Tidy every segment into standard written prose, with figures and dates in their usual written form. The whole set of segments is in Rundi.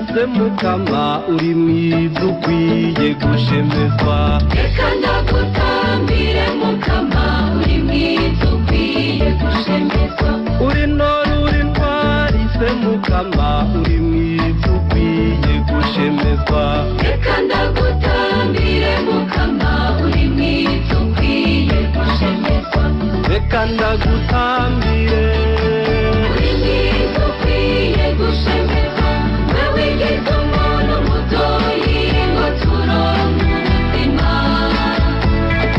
se mukama uri mwiza ukwiye gushemezwa reka ndagutambire mukama uri mwiza ukwiye gushemezwa uri ntore uri ntwari se mukama uri mwiza ukwiye gushemezwa reka ndagutambire mukama uri mwiza ukwiye gushemezwa reka ndagutambire uri mwiza ukwiye gushemezwa wewe wigize umuntu mutoyi ngo turonke ubuzima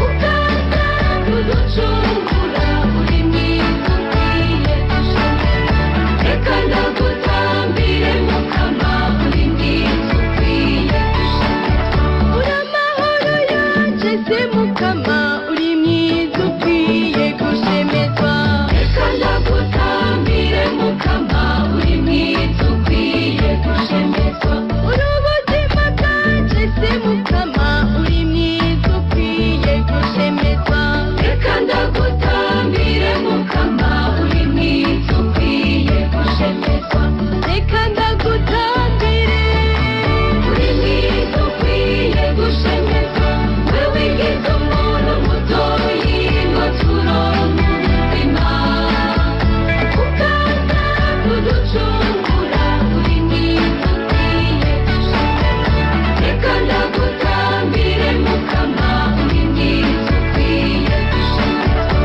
ukaza kuducungura uri mwiza ukwiye gushemezwa reka ndagutambire mukama uri mwiza ukwiye gushemezwa uri amahoro yanje se mukama uri mwiza ukwiye gushemezwa reka ndagutambire mukama uri mwiza ukwiye gushemezwa uri ubuzima bwanje se mukama uri mwiza ukwiye gushemezwa reka ndagutambire mukama uri mwiza ukwiye gushemezwa reka ndagutambire uri mwiza ukwiye gushemezwa wewe wigize umuntu mutoyi ngo turonke ubuzima ukaza kuducungura uri mwiza ukwiye gushemezwa reka ndagutambire mukama uri mwiza ukwiye gushemezwa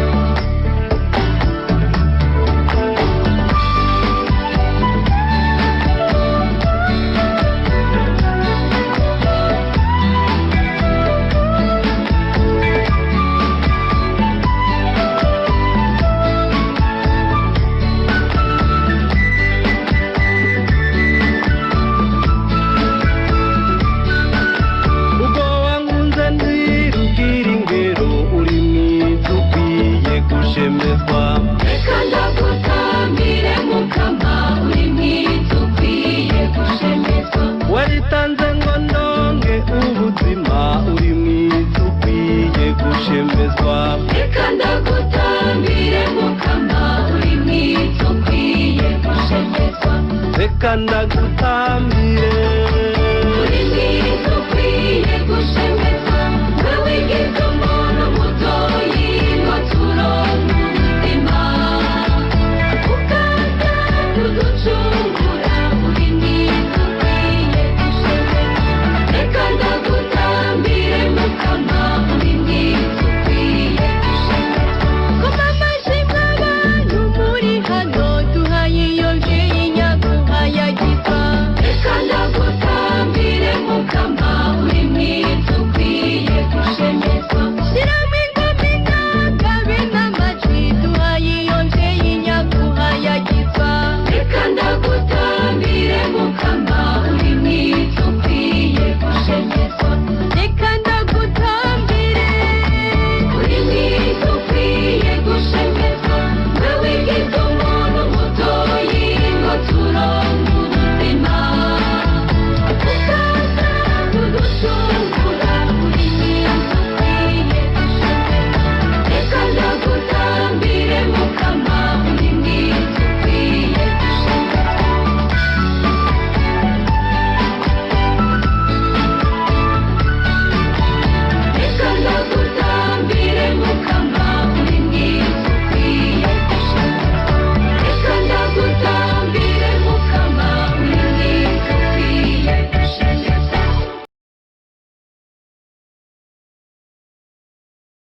ubwo wankunze ntirugira ingero uri mwiza ukwiye gushemezwa reka ndagutambire mukama uri mwiza ukwiye gushemezwa waritanze ngo ndonke ubuzima uri mwiza ukwiye gushemezwa reka ndagutambire mukama uri mwiza ukwiye gushemezwa reka ndagutambire uri mwiza ukwiye gushemezwa wewe wigize umuntu mutoyi ngo turonke ubuzima ukaza kuducungura